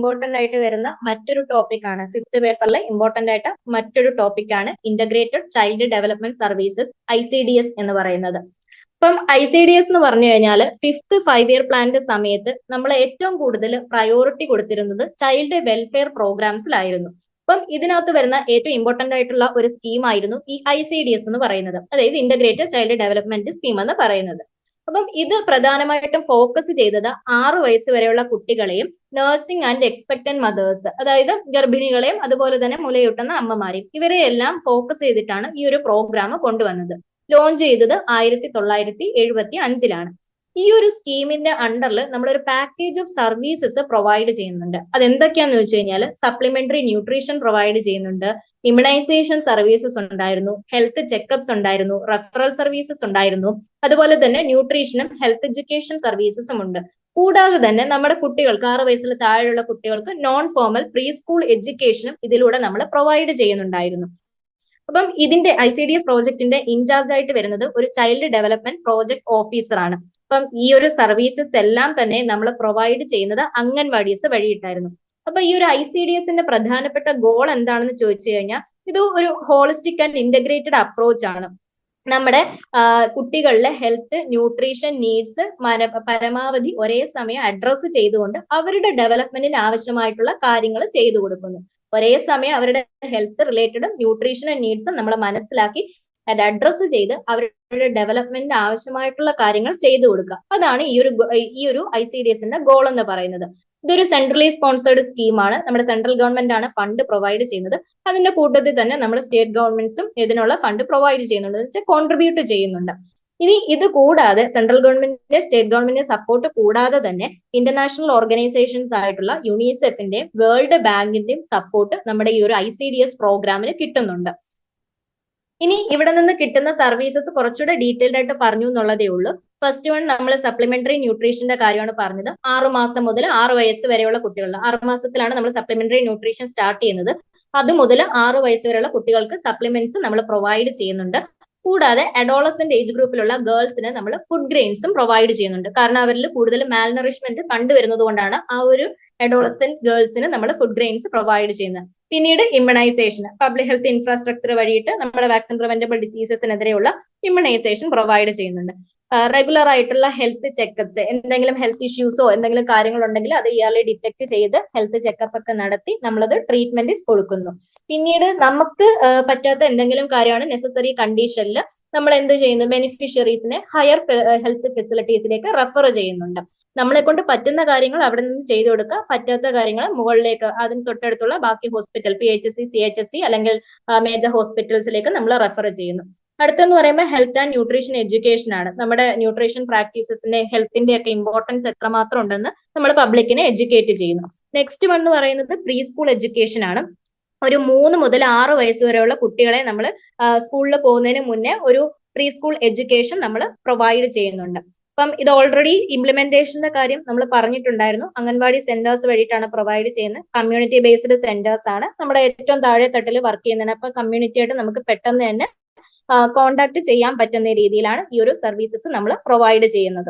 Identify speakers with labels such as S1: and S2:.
S1: Important ആയിട്ട് വരുന്ന മറ്റൊരു ടോപ്പിക്കാണ്. ഫിഫ്ത് പേപ്പറിലെ ഇമ്പോർട്ടന്റ് ആയിട്ട് മറ്റൊരു ടോപ്പിക്കാണ് integrated child development services ICDS എന്ന് പറയുന്നത്. ഇപ്പം ICDS എന്ന് പറഞ്ഞു കഴിഞ്ഞാൽ ഫിഫ്ത് 5 ഇയർ പ്ലാനിന്റെ സമയത്ത് നമ്മൾ ഏറ്റവും കൂടുതൽ പ്രയോറിറ്റി കൊടുത്തിരുന്നത് ചൈൽഡ് വെൽഫെയർ പ്രോഗ്രാംസിലായിരുന്നു. അപ്പം ഇതിനകത്ത് വരുന്ന ഏറ്റവും ഇമ്പോർട്ടന്റ് ആയിട്ടുള്ള ഒരു സ്കീം ആയിരുന്നു ഈ ICDS എന്ന് പറയുന്നത്, അതായത് ഇന്റഗ്രേറ്റഡ് ചൈൽഡ് ഡെവലപ്മെന്റ് സ്കീം എന്ന് പറയുന്നത്. അപ്പം ഇത് പ്രധാനമായിട്ടും ഫോക്കസ് ചെയ്തത് 6 വയസ്സ് വരെയുള്ള കുട്ടികളെയും നഴ്സിംഗ് ആൻഡ് എക്സ്പെക്ടന്റ് മദേഴ്സ്, അതായത് ഗർഭിണികളെയും അതുപോലെ തന്നെ മുലയൂട്ടുന്ന അമ്മമാരെയും ഇവരെയെല്ലാം ഫോക്കസ് ചെയ്തിട്ടാണ് ഈ ഒരു പ്രോഗ്രാം കൊണ്ടുവന്നത്. ലോഞ്ച് ചെയ്തത് 1975-ലാണ്. ഈ ഒരു സ്കീമിന്റെ അണ്ടറിൽ നമ്മളൊരു പാക്കേജ് ഓഫ് സർവീസസ് പ്രൊവൈഡ് ചെയ്യുന്നുണ്ട്. അതെന്തൊക്കെയാന്ന് വെച്ച് കഴിഞ്ഞാൽ സപ്ലിമെന്ററി ന്യൂട്രീഷൻ പ്രൊവൈഡ് ചെയ്യുന്നുണ്ട്, ഇമ്മ്യൂണൈസേഷൻ സർവീസസ് ഉണ്ടായിരുന്നു, ഹെൽത്ത് ചെക്കപ്സ് ഉണ്ടായിരുന്നു, റെഫറൽ സർവീസസ് ഉണ്ടായിരുന്നു, അതുപോലെ തന്നെ ന്യൂട്രീഷനും ഹെൽത്ത് എഡ്യൂക്കേഷൻ സർവീസസും ഉണ്ട്. കൂടാതെ തന്നെ നമ്മുടെ കുട്ടികൾക്ക് 6 വയസ്സിൽ താഴെയുള്ള കുട്ടികൾക്ക് നോൺ ഫോർമൽ പ്രീ സ്കൂൾ എഡ്യൂക്കേഷനും ഇതിലൂടെ നമ്മൾ പ്രൊവൈഡ് ചെയ്യുന്നുണ്ടായിരുന്നു. അപ്പം ഇതിന്റെ ICDS പ്രോജക്റ്റിന്റെ ഇൻചാർജ് ആയിട്ട് വരുന്നത് ഒരു ചൈൽഡ് ഡെവലപ്മെന്റ് പ്രോജക്ട് ഓഫീസർ ആണ്. അപ്പം ഈ ഒരു സർവീസസ് എല്ലാം തന്നെ നമ്മൾ പ്രൊവൈഡ് ചെയ്യുന്നത് അംഗൻവാടീസ് വഴിയിട്ടായിരുന്നു. അപ്പൊ ഈ ഒരു ICDSന്റെ പ്രധാനപ്പെട്ട ഗോൾ എന്താണെന്ന് ചോദിച്ചു കഴിഞ്ഞാൽ ഇത് ഒരു ഹോളിസ്റ്റിക് ആൻഡ് ഇന്റഗ്രേറ്റഡ് അപ്രോച്ച് ആണ്. നമ്മുടെ കുട്ടികളിലെ ഹെൽത്ത് ന്യൂട്രീഷൻ നീഡ്സ് പരമാവധി ഒരേ സമയം അഡ്രസ്സ് ചെയ്തുകൊണ്ട് അവരുടെ ഡെവലപ്മെന്റിന് ആവശ്യമായിട്ടുള്ള കാര്യങ്ങൾ ചെയ്തു കൊടുക്കുന്നു. ഒരേ സമയം അവരുടെ ഹെൽത്ത് റിലേറ്റഡും ന്യൂട്രീഷണൽ നീഡ്സും നമ്മൾ മനസ്സിലാക്കി അത് അഡ്രസ്സ് ചെയ്ത് അവരുടെ ഡെവലപ്മെന്റിന് ആവശ്യമായിട്ടുള്ള കാര്യങ്ങൾ ചെയ്തു കൊടുക്കുക. അതാണ് ഈ ഒരു ICDSന്റെ ഗോൾ എന്ന് പറയുന്നത്. ഇതൊരു സെൻട്രലി സ്പോൺസേർഡ് സ്കീമാണ്. നമ്മുടെ സെൻട്രൽ ഗവൺമെന്റ് ആണ് ഫണ്ട് പ്രൊവൈഡ് ചെയ്യുന്നത്. അതിന്റെ കൂട്ടത്തിൽ തന്നെ നമ്മുടെ സ്റ്റേറ്റ് ഗവൺമെന്റ്സും ഇതിനുള്ള ഫണ്ട് പ്രൊവൈഡ് ചെയ്യുന്നുണ്ട്, എന്ന് വെച്ചാൽ കോൺട്രിബ്യൂട്ട് ചെയ്യുന്നുണ്ട്. ഇനി ഇത് കൂടാതെ സെൻട്രൽ ഗവൺമെന്റിന്റെ സ്റ്റേറ്റ് ഗവൺമെന്റിന്റെ സപ്പോർട്ട് കൂടാതെ തന്നെ ഇന്റർനാഷണൽ ഓർഗനൈസേഷൻസ് ആയിട്ടുള്ള യുണിസെഫിന്റെയും വേൾഡ് ബാങ്കിന്റെയും സപ്പോർട്ട് നമ്മുടെ ഈ ഒരു ICDS പ്രോഗ്രാമിന് കിട്ടുന്നുണ്ട്. ഇനി ഇവിടെ നിന്ന് കിട്ടുന്ന സർവീസസ് കുറച്ചുകൂടെ ഡീറ്റെയിൽഡ് ആയിട്ട് പറഞ്ഞു എന്നുള്ളതേ ഉള്ളൂ. ഫസ്റ്റ് വൺ നമ്മൾ സപ്ലിമെന്ററി ന്യൂട്രീഷന്റെ കാര്യമാണ് പറഞ്ഞത്. 6 മാസം മുതൽ 6 വയസ്സ് വരെയുള്ള കുട്ടികൾ, 6 മാസത്തിലാണ് നമ്മൾ സപ്ലിമെന്ററി ന്യൂട്രീഷൻ സ്റ്റാർട്ട് ചെയ്യുന്നത്. അത് മുതൽ 6 വയസ്സ് വരെയുള്ള കുട്ടികൾക്ക് സപ്ലിമെന്റ്സ് നമ്മൾ പ്രൊവൈഡ് ചെയ്യുന്നുണ്ട്. കൂടാതെ അഡോളസെന്റ് ഏജ് ഗ്രൂപ്പിലുള്ള ഗേൾസിന് നമ്മൾ ഫുഡ് ഗ്രെയിൻസും പ്രൊവൈഡ് ചെയ്യുന്നുണ്ട്. കാരണം അവരിൽ കൂടുതൽ മാൽനറിഷ്മെന്റ് കണ്ടുവരുന്നത് കൊണ്ടാണ് ആ ഒരു അഡോളസെന്റ് ഗേൾസിന് നമ്മൾ ഫുഡ് ഗ്രെയിൻസ് പ്രൊവൈഡ് ചെയ്യുന്നത്. പിന്നീട് ഇമ്മ്യൂണൈസേഷൻ, പബ്ലിക് ഹെൽത്ത് ഇൻഫ്രാസ്ട്രക്ചർ വഴിയിട്ട് നമ്മുടെ വാക്സിൻ പ്രിവെന്റബിൾ ഡിസീസസിനെതിരെയുള്ള ഇമ്മ്യൂണൈസേഷൻ പ്രൊവൈഡ് ചെയ്യുന്നുണ്ട്. റെഗുലർ ആയിട്ടുള്ള ഹെൽത്ത് ചെക്കപ്സ്, എന്തെങ്കിലും ഹെൽത്ത് ഇഷ്യൂസോ എന്തെങ്കിലും കാര്യങ്ങൾ ഉണ്ടെങ്കിൽ അത് ഇയർലി ഡിറ്റക്ട് ചെയ്ത് ഹെൽത്ത് ചെക്കപ്പ് ഒക്കെ നടത്തി നമ്മളത് ട്രീറ്റ്മെന്റ് കൊടുക്കുന്നു. പിന്നീട് നമുക്ക് പറ്റാത്ത എന്തെങ്കിലും കാര്യമാണ് നെസസറി കണ്ടീഷനിൽ നമ്മൾ എന്ത് ചെയ്യുന്നു, ബെനിഫിഷ്യറീസിനെ ഹയർ ഹെൽത്ത് ഫെസിലിറ്റീസിലേക്ക് റെഫർ ചെയ്യുന്നുണ്ട്. നമ്മളെ കൊണ്ട് പറ്റുന്ന കാര്യങ്ങൾ അവിടെ നിന്ന് ചെയ്തു കൊടുക്കുക, പറ്റാത്ത കാര്യങ്ങൾ മുകളിലേക്ക് അതിന് തൊട്ടടുത്തുള്ള ബാക്കി ഹോസ്പിറ്റൽ PHC CHC അല്ലെങ്കിൽ മേജർ ഹോസ്പിറ്റൽസിലേക്ക് നമ്മൾ റെഫർ ചെയ്യുന്നു. അടുത്തെന്ന് പറയുമ്പോൾ ഹെൽത്ത് ആൻഡ് ന്യൂട്രീഷൻ എഡ്യൂക്കേഷൻ ആണ്. നമ്മുടെ ന്യൂട്രീഷൻ പ്രാക്ടീസസിന്റെ ഹെൽത്തിന്റെ ഒക്കെ ഇമ്പോർട്ടൻസ് എത്രമാത്രം ഉണ്ടെന്ന് നമ്മൾ പബ്ലിക്കിനെ എഡ്യൂക്കേറ്റ് ചെയ്യുന്നു. നെക്സ്റ്റ് വൺ എന്ന് പറയുന്നത് പ്രീ സ്കൂൾ എഡ്യൂക്കേഷൻ ആണ്. ഒരു 3 മുതൽ 6 വയസ്സ് വരെയുള്ള കുട്ടികളെ നമ്മൾ സ്കൂളിൽ പോകുന്നതിന് മുന്നേ ഒരു പ്രീ സ്കൂൾ എഡ്യൂക്കേഷൻ നമ്മൾ പ്രൊവൈഡ് ചെയ്യുന്നുണ്ട്. അപ്പം ഇത് ഓൾറെഡി ഇംപ്ലിമെന്റേഷന്റെ കാര്യം നമ്മൾ പറഞ്ഞിട്ടുണ്ടായിരുന്നു. അംഗൻവാടി സെന്റേഴ്സ് വഴിയിട്ടാണ് പ്രൊവൈഡ് ചെയ്യുന്നത്. കമ്മ്യൂണിറ്റി ബേസ്ഡ് സെന്റേഴ്സ് ആണ് നമ്മുടെ ഏറ്റവും താഴെ തട്ടിൽ വർക്ക് ചെയ്യുന്നത്. അപ്പൊ കമ്മ്യൂണിറ്റി ആയിട്ട് നമുക്ക് പെട്ടെന്ന് തന്നെ കോണ്ടാക്ട് ചെയ്യാൻ പറ്റുന്ന രീതിയിലാണ് ഈ ഒരു സർവീസസ് നമ്മൾ പ്രൊവൈഡ് ചെയ്യുന്നത്.